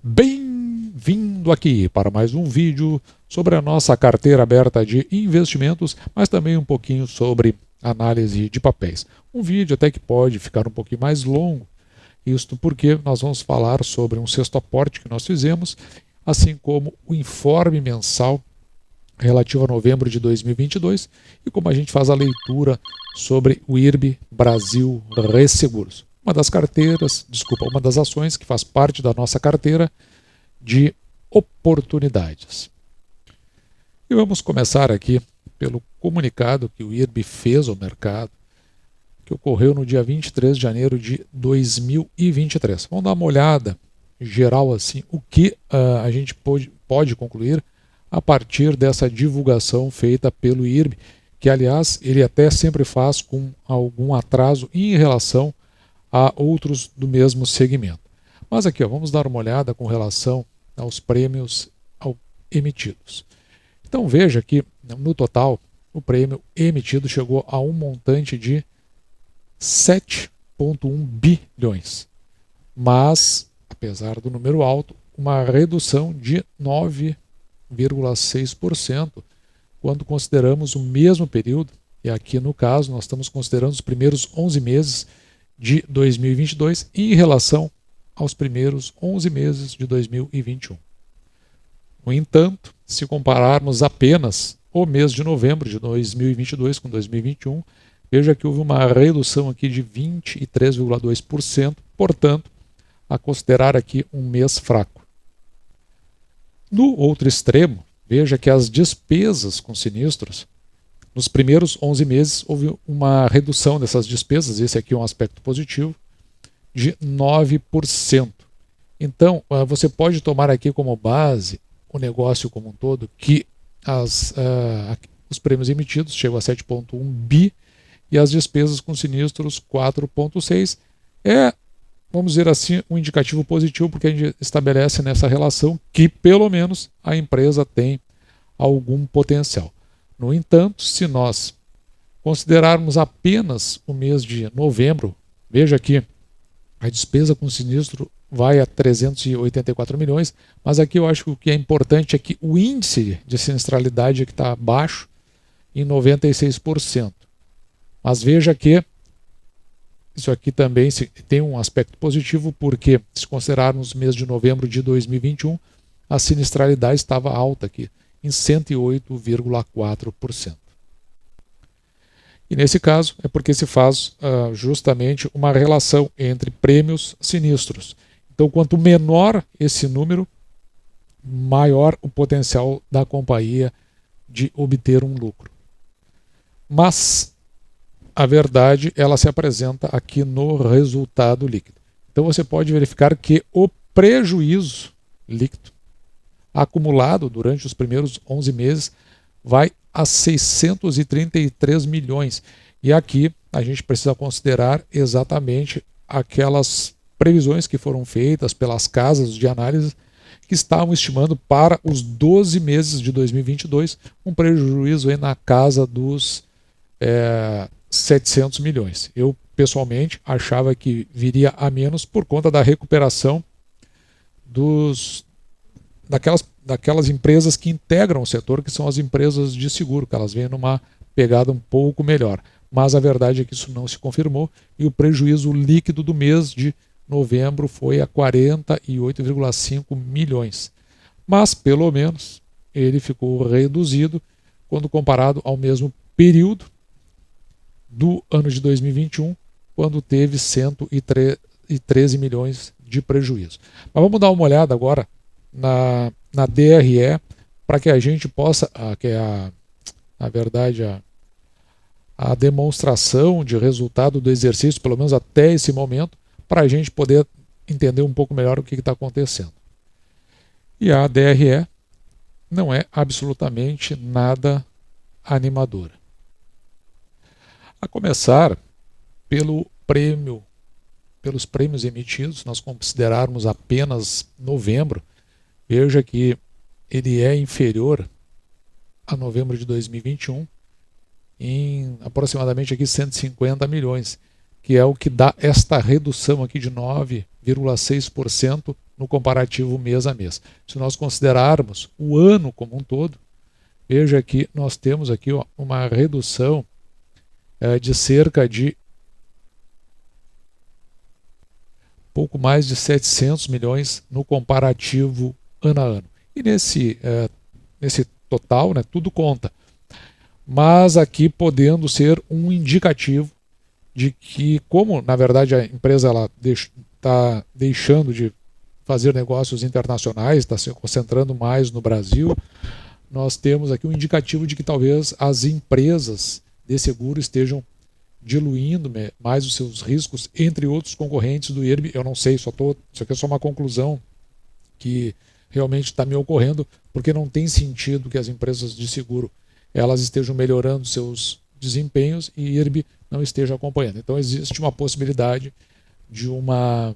Bem-vindo aqui para mais um vídeo sobre a nossa carteira aberta de investimentos, mas também um pouquinho sobre análise de papéis. Um vídeo até que pode ficar um pouquinho mais longo, isto porque nós vamos falar sobre um sexto aporte que nós fizemos, assim como o informe mensal relativo a novembro de 2022 e como a gente faz a leitura sobre o IRB Brasil Resseguros. Uma das ações que faz parte da nossa carteira de oportunidades. E vamos começar aqui pelo comunicado que o IRB fez ao mercado, que ocorreu no dia 23 de janeiro de 2023. Vamos dar uma olhada geral assim, o que a gente pode concluir a partir dessa divulgação feita pelo IRB, que aliás ele até sempre faz com algum atraso em relação a outros do mesmo segmento. Mas aqui vamos dar uma olhada com relação aos prêmios emitidos. Então veja que no total o prêmio emitido chegou a um montante de 7,1 bilhões. Mas, apesar do número alto, uma redução de 9,6% quando consideramos o mesmo período, e aqui no caso nós estamos considerando os primeiros 11 meses de 2022 em relação aos primeiros 11 meses de 2021. No entanto, se compararmos apenas o mês de novembro de 2022 com 2021, veja que houve uma redução aqui de 23,2%, portanto, a considerar aqui um mês fraco. No outro extremo, veja que as despesas com sinistros, nos primeiros 11 meses houve uma redução dessas despesas, esse aqui é um aspecto positivo, de 9%. Então, você pode tomar aqui como base o negócio como um todo, que os prêmios emitidos chegam a 7,1 bi e as despesas com sinistros 4,6. Vamos dizer assim, um indicativo positivo, porque a gente estabelece nessa relação que, pelo menos, a empresa tem algum potencial. No entanto, se nós considerarmos apenas o mês de novembro, veja que a despesa com sinistro vai a 384 milhões, mas aqui eu acho que o que é importante é que o índice de sinistralidade aqui está baixo, em 96%. Mas veja que isso aqui também tem um aspecto positivo, porque se considerarmos o mês de novembro de 2021, a sinistralidade estava alta aqui, em 108,4%. E nesse caso é porque se faz justamente uma relação entre prêmios sinistros. Então, quanto menor esse número, maior o potencial da companhia de obter um lucro. Mas a verdade, ela se apresenta aqui no resultado líquido. Então você pode verificar que o prejuízo líquido acumulado durante os primeiros 11 meses vai a 633 milhões. E aqui a gente precisa considerar exatamente aquelas previsões que foram feitas pelas casas de análise que estavam estimando para os 12 meses de 2022 um prejuízo aí na casa dos 700 milhões. Eu, pessoalmente, achava que viria a menos por conta da recuperação daquelas empresas que integram o setor, que são as empresas de seguro, que elas vêm numa pegada um pouco melhor. Mas a verdade é que isso não se confirmou e o prejuízo líquido do mês de novembro foi a 48,5 milhões. Mas, pelo menos, ele ficou reduzido quando comparado ao mesmo período do ano de 2021, quando teve 113 milhões de prejuízo. Mas vamos dar uma olhada agora na DRE, para que a gente possa, que é na verdade a demonstração de resultado do exercício, pelo menos até esse momento, para a gente poder entender um pouco melhor o que está acontecendo. E a DRE não é absolutamente nada animadora. A começar pelos prêmios emitidos, nós considerarmos apenas novembro, veja que ele é inferior a novembro de 2021 em aproximadamente aqui 150 milhões, que é o que dá esta redução aqui de 9,6% no comparativo mês a mês. Se nós considerarmos o ano como um todo, veja que nós temos aqui uma redução de cerca de pouco mais de 700 milhões no comparativo ano a ano. E nesse total, né, tudo conta. Mas aqui podendo ser um indicativo de que, como na verdade a empresa está deixando de fazer negócios internacionais, está se concentrando mais no Brasil, nós temos aqui um indicativo de que talvez as empresas de seguro estejam diluindo mais os seus riscos, entre outros concorrentes do IRB. Eu não sei, isso aqui é só uma conclusão que realmente está me ocorrendo, porque não tem sentido que as empresas de seguro elas estejam melhorando seus desempenhos e IRB não esteja acompanhando. Então existe uma possibilidade de uma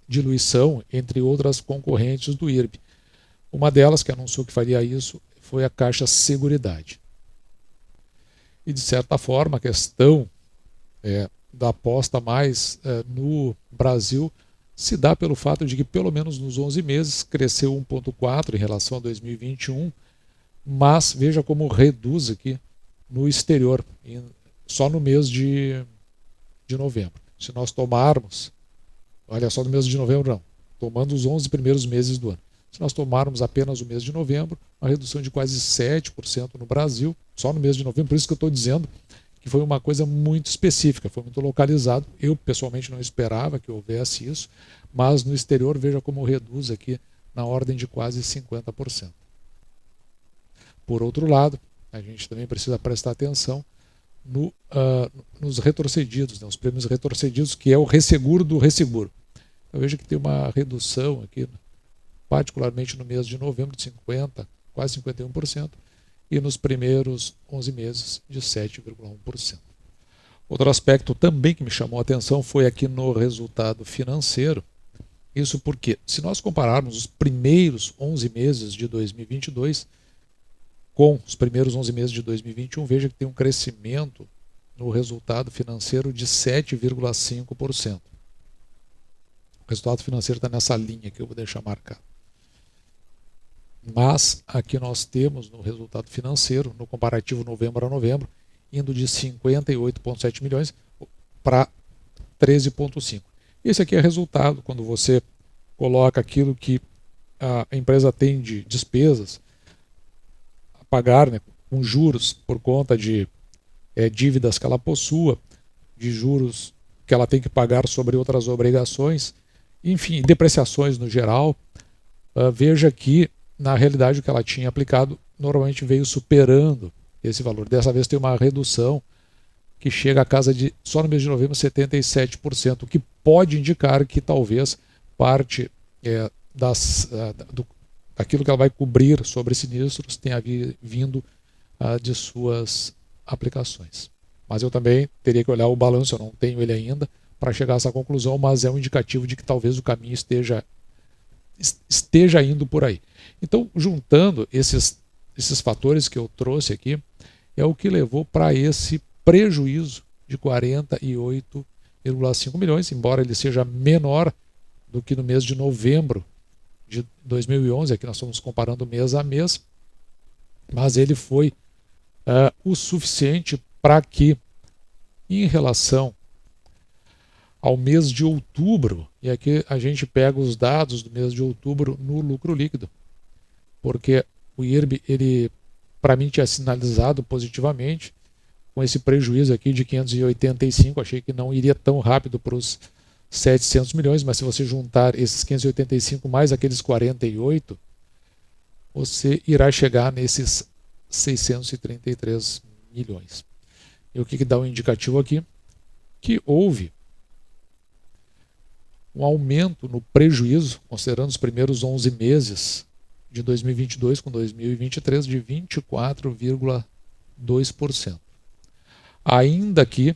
diluição entre outras concorrentes do IRB. Uma delas que anunciou que faria isso foi a Caixa Seguridade. E de certa forma a questão da aposta mais no Brasil se dá pelo fato de que pelo menos nos 11 meses cresceu 1,4 em relação a 2021, mas veja como reduz aqui no exterior, só no mês de novembro. Se nós tomarmos, olha só no mês de novembro não, tomando os 11 primeiros meses do ano. Se nós tomarmos apenas o mês de novembro, uma redução de quase 7% no Brasil, só no mês de novembro, por isso que eu estou dizendo que foi uma coisa muito específica, foi muito localizado. Eu pessoalmente não esperava que houvesse isso, mas no exterior veja como reduz aqui na ordem de quase 50%. Por outro lado, a gente também precisa prestar atenção nos retrocedidos, né, os prêmios retrocedidos, que é o resseguro do resseguro. Eu vejo que tem uma redução aqui, particularmente no mês de novembro, de 50%, quase 51%, e nos primeiros 11 meses de 7,1%. Outro aspecto também que me chamou a atenção foi aqui no resultado financeiro. Isso porque, se nós compararmos os primeiros 11 meses de 2022 com os primeiros 11 meses de 2021, veja que tem um crescimento no resultado financeiro de 7,5%. O resultado financeiro está nessa linha que eu vou deixar marcado. Mas aqui nós temos no resultado financeiro, no comparativo novembro a novembro, indo de 58,7 milhões para 13,5. Esse aqui é resultado quando você coloca aquilo que a empresa tem de despesas a pagar, né, com juros por conta de dívidas que ela possua, de juros que ela tem que pagar sobre outras obrigações, enfim, depreciações no geral. Veja que na realidade o que ela tinha aplicado normalmente veio superando esse valor. Dessa vez tem uma redução que chega a casa de, só no mês de novembro, 77%, o que pode indicar que talvez parte daquilo que ela vai cobrir sobre sinistros tenha vindo de suas aplicações. Mas eu também teria que olhar o balanço, eu não tenho ele ainda, para chegar a essa conclusão, mas é um indicativo de que talvez o caminho esteja indo por aí. Então, juntando esses fatores que eu trouxe aqui, é o que levou para esse prejuízo de 48,5 milhões, embora ele seja menor do que no mês de novembro de 2011, aqui nós estamos comparando mês a mês, mas ele foi o suficiente para que, em relação ao mês de outubro, e aqui a gente pega os dados do mês de outubro no lucro líquido, porque o IRB, ele, para mim, tinha sinalizado positivamente, com esse prejuízo aqui de 585, achei que não iria tão rápido para os 700 milhões, mas se você juntar esses 585 mais aqueles 48, você irá chegar nesses 633 milhões. E o que dá um indicativo aqui? Que houve um aumento no prejuízo, considerando os primeiros 11 meses de 2022 com 2023, de 24,2%. Ainda que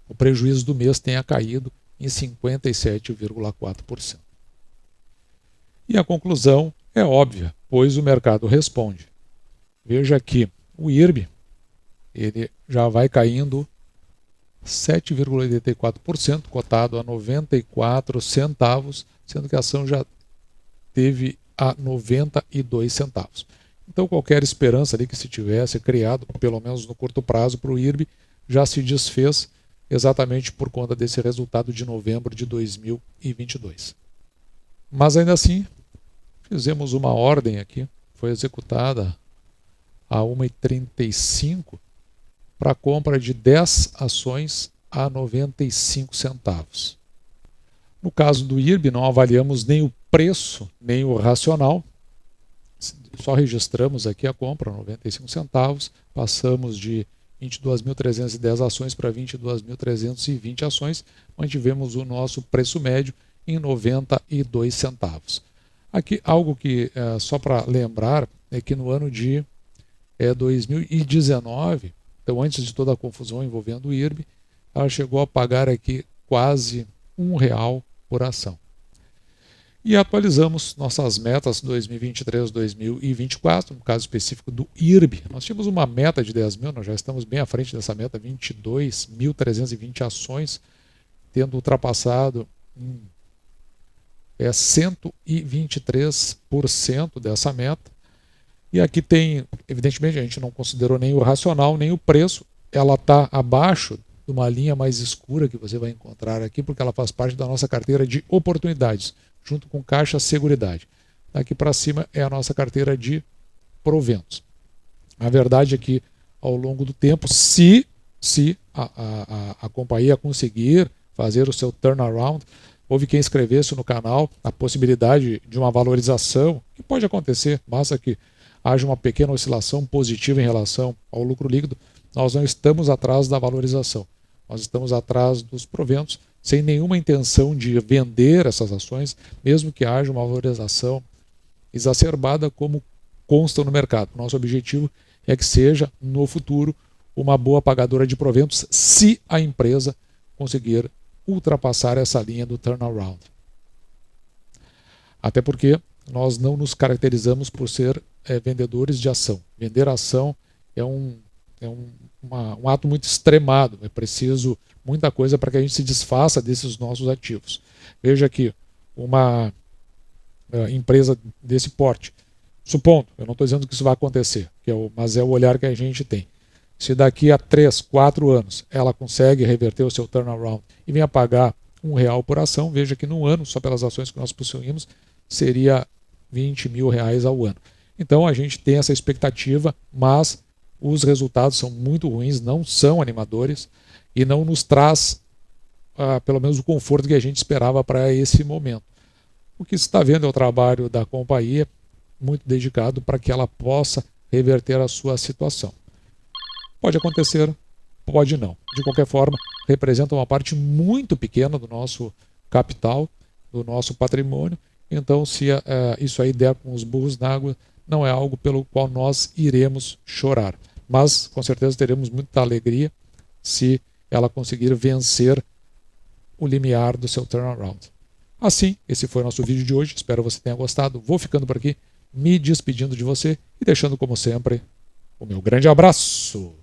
o prejuízo do mês tenha caído em 57,4%. E a conclusão é óbvia, pois o mercado responde. Veja que o IRB ele já vai caindo 7,84%, cotado a 94 centavos, sendo que a ação já teve a 92 centavos. Então qualquer esperança ali que se tivesse criado, pelo menos no curto prazo, para o IRB, já se desfez exatamente por conta desse resultado de novembro de 2022. Mas ainda assim, fizemos uma ordem aqui, foi executada a 1,35 para compra de 10 ações a 95 centavos. No caso do IRB, não avaliamos nem o preço, nem o racional, só registramos aqui a compra, 95 centavos, passamos de 22.310 ações para 22.320 ações, mantivemos o nosso preço médio em 92 centavos. Aqui, algo que, só para lembrar, é que no ano de 2019, então antes de toda a confusão envolvendo o IRB, ela chegou a pagar aqui quase R$1 por ação. E atualizamos nossas metas 2023-2024, no caso específico do IRB. Nós tínhamos uma meta de 10 mil, nós já estamos bem à frente dessa meta, 22.320 ações, tendo ultrapassado 123% dessa meta. E aqui tem, evidentemente, a gente não considerou nem o racional, nem o preço. Ela está abaixo de uma linha mais escura que você vai encontrar aqui, porque ela faz parte da nossa carteira de oportunidades, junto com Caixa Seguridade. Daqui para cima é a nossa carteira de proventos. A verdade é que, ao longo do tempo, se a companhia conseguir fazer o seu turnaround, houve quem escrevesse no canal a possibilidade de uma valorização, que pode acontecer, basta que haja uma pequena oscilação positiva em relação ao lucro líquido, nós não estamos atrás da valorização, nós estamos atrás dos proventos, sem nenhuma intenção de vender essas ações, mesmo que haja uma valorização exacerbada, como consta no mercado. Nosso objetivo é que seja, no futuro, uma boa pagadora de proventos, se a empresa conseguir ultrapassar essa linha do turnaround. Até porque nós não nos caracterizamos por ser vendedores de ação. Vender ação é um ato muito extremado, é preciso muita coisa para que a gente se desfaça desses nossos ativos. Veja que uma empresa desse porte, supondo, eu não estou dizendo que isso vai acontecer, mas é o olhar que a gente tem. Se daqui a 3, 4 anos ela consegue reverter o seu turnaround e vem a pagar R$1 por ação, veja que no ano, só pelas ações que nós possuímos, seria R$20 mil ao ano. Então a gente tem essa expectativa, mas os resultados são muito ruins, não são animadores e não nos traz, pelo menos, o conforto que a gente esperava para esse momento. O que se está vendo é o trabalho da companhia, muito dedicado para que ela possa reverter a sua situação. Pode acontecer, pode não. De qualquer forma, representa uma parte muito pequena do nosso capital, do nosso patrimônio. Então, se isso aí der com os burros na água, não é algo pelo qual nós iremos chorar. Mas, com certeza, teremos muita alegria se ela conseguir vencer o limiar do seu turnaround. Assim, esse foi o nosso vídeo de hoje. Espero que você tenha gostado. Vou ficando por aqui, me despedindo de você e deixando, como sempre, o meu grande abraço.